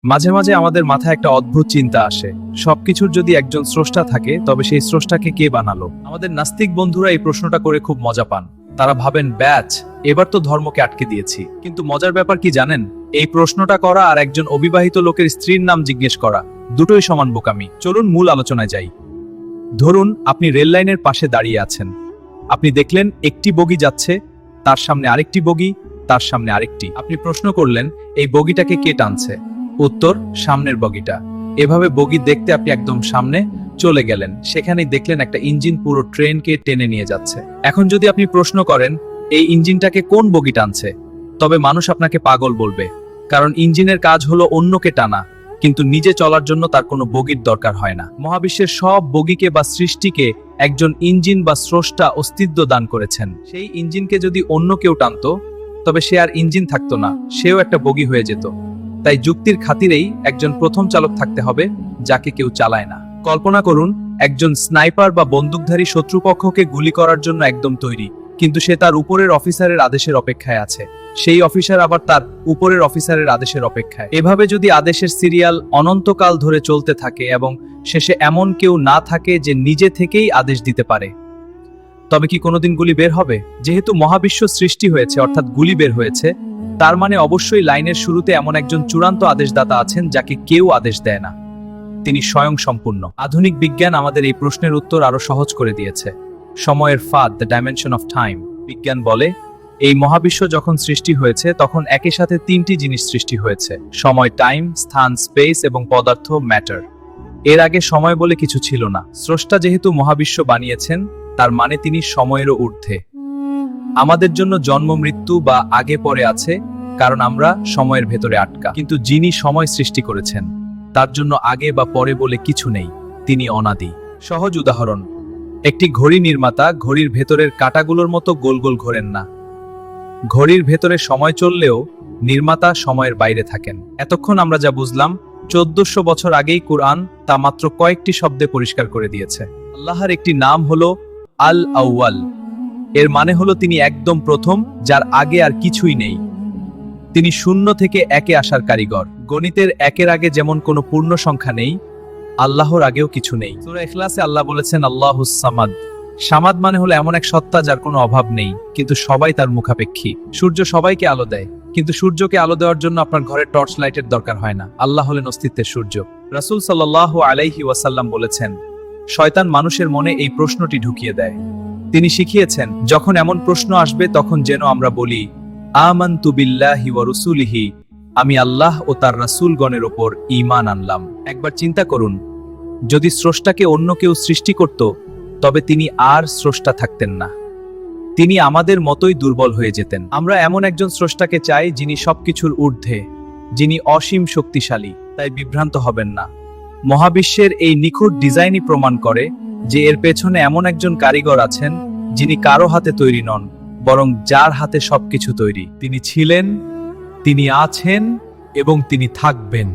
মাঝে মাঝে আমাদের মাথায় একটা অদ্ভুত চিন্তা আসে, সবকিছুর যদি একজন স্রষ্টা থাকে তবে সেই স্রষ্টাকে কে বানালো? আমাদের নাস্তিক বন্ধুরা এই প্রশ্নটা করে খুব মজা পান। তারা ভাবেন, ব্যাচ, এবার তো ধর্মকে আটকে দিয়েছি। কিন্তু মজার ব্যাপার কি জানেন? এই প্রশ্নটা করা আর একজন অবিবাহিত লোকের স্ত্রীর নাম জিজ্ঞেস করা দুটোই সমান বোকামি। চলুন মূল আলোচনায় যাই। ধরুন আপনি রেল লাইনের পাশে দাঁড়িয়ে আছেন। আপনি দেখলেন একটি বগি যাচ্ছে, তার সামনে আরেকটি বগি, তার সামনে আরেকটি। আপনি প্রশ্ন করলেন, এই বগিটাকে কে টানছে? উত্তর, সামনের বগিটা। এভাবে বগি দেখতে আপনি একদম সামনে চলে গেলেন, সেখানেই দেখলেন একটা ইঞ্জিন পুরো ট্রেনকে টেনে নিয়ে যাচ্ছে। এখন যদি আপনি প্রশ্ন করেন এই ইঞ্জিনটাকে কোন বগি টানছে, তবে মানুষ আপনাকে পাগল বলবে, কারণ ইঞ্জিনের কাজ হলো অন্যকে টানা, কিন্তু নিজে চলার জন্য তার কোনো বগির দরকার হয় না। মহাবিশ্বের সব বগিকে বা সৃষ্টিকে একজন ইঞ্জিন বা স্রষ্টা অস্তিত্ব দান করেছেন। সেই ইঞ্জিনকে যদি অন্য কেউ টানতো, তবে সে আর ইঞ্জিন থাকতো না, সেও একটা বগি হয়ে যেত। তাই যুক্তির খাতিরেই একজন প্রথম চালক থাকতে হবে, যাকে কেউ চালায় না। কল্পনা করুন, একজন স্নাইপার বা বন্দুকধারী শত্রুপক্ষকে গুলি করার জন্য একদম তৈরি, কিন্তু সে তার উপরের অফিসারের আদেশের অপেক্ষায় আছে। সেই অফিসার আবার তার উপরের অফিসারের আদেশের অপেক্ষায়। এভাবে যদি আদেশের সিরিয়াল অনন্তকাল ধরে চলতে থাকে এবং শেষে এমন কেউ না থাকে যে নিজে থেকেই আদেশ দিতে পারে, তবে কি কোনোদিন গুলি বের হবে? যেহেতু মহাবিশ্ব সৃষ্টি হয়েছে, অর্থাৎ গুলি বের হয়েছে, তার মানে অবশ্যই লাইনের শুরুতে এমন একজন চূড়ান্ত আদেশদাতা আছেন যাকে কেউ আদেশ দেয় না। তিনি স্বয়ং সম্পূর্ণ। আধুনিক বিজ্ঞান আমাদের এই প্রশ্নের উত্তর আরো সহজ করে দিয়েছে। সময়ের ফাঁদ, দ্য ডাইমেনশন অফ টাইম। বিজ্ঞান বলে, এই মহাবিশ্ব যখন সৃষ্টি হয়েছে তখন একই সাথে তিনটি জিনিস সৃষ্টি হয়েছে: সময়, টাইম, স্থান, স্পেস, এবং পদার্থ, ম্যাটার। এর আগে সময় বলে কিছু ছিল না। স্রষ্টা যেহেতু মহাবিশ্ব বানিয়েছেন, তার মানে তিনি সময়েরও ঊর্ধ্বে। আমাদের জন্য জন্ম, মৃত্যু বা আগে পরে আছে, কারণ আমরা সময়ের ভেতরে আটকা। কিন্তু যিনি সময় সৃষ্টি করেছেন, তার জন্য আগে বা পরে বলে কিছু নেই। তিনি অনাদি। সহজ উদাহরণ, একটি ঘড়ি নির্মাতা ঘড়ির ভেতরের কাঁটাগুলোর মতো গোল গোল ঘোরেন না। ঘড়ির ভেতরে সময় চললেও নির্মাতা সময়ের বাইরে থাকেন। এতক্ষণ আমরা যা বুঝলাম, 1400 বছর আগেই কুরআন তা মাত্র কয়েকটি শব্দে পরিষ্কার করে দিয়েছে। আল্লাহর একটি নাম হলো আল আউয়াল। এর মানে হলো তিনি একদম প্রথম, যার আগে আর কিছুই নেই। তিনি শূন্য থেকে একে আসার কারিগর। গণিতের একের আগে যেমন কোনো পূর্ণ সংখ্যা নেই, আল্লাহর আগেও কিছু নেই। সূরা ইখলাসে আল্লাহ বলেছেন, আল্লাহুস সামাদ। সামাদ মানে হলো এমন এক সত্তা যার কোনো অভাব নেই, কিন্তু সবাই তার মুখাপেক্ষী। সূর্য সবাইকে আলো দেয়, কিন্তু সূর্যকে আলো দেওয়ার জন্য আপনার ঘরে টর্চ লাইটের দরকার হয় না। আল্লাহ হলেন অস্তিত্বের সূর্য। রাসূল সাল্লাল্লাহু আলাইহি ওয়াসাল্লাম বলেছেন, শয়তান মানুষের মনে এই প্রশ্নটি ঢুকিয়ে দেয়। তিনি শিখিয়েছেন, যখন এমন প্রশ্ন আসবে তখন যেন আমরা বলি, আমানতু বিল্লাহি ওয়া রাসূলিহি, আমি আল্লাহ ও তার রাসূলগণের ওপর ঈমান আনলাম। একবার চিন্তা করুন, যদি স্রষ্টাকে অন্য কেউ সৃষ্টি করত, তবে তিনি আর স্রষ্টা থাকতেন না। তিনি আমাদের মতোই দুর্বল হয়ে যেতেন। আমরা এমন একজন স্রষ্টাকে চাই যিনি সবকিছুর ঊর্ধ্বে, যিনি অসীম শক্তিশালী। তাই বিভ্রান্ত হবেন না। মহাবিশ্বের এই নিখুঁত ডিজাইনই প্রমাণ করে যে এর পেছনে এমন একজন কারিগর আছেন, যিনি কারো হাতে তৈরি নন, বরং যার হাতে সবকিছু তৈরি। তিনি ছিলেন, তিনি আছেন এবং তিনি থাকবেন।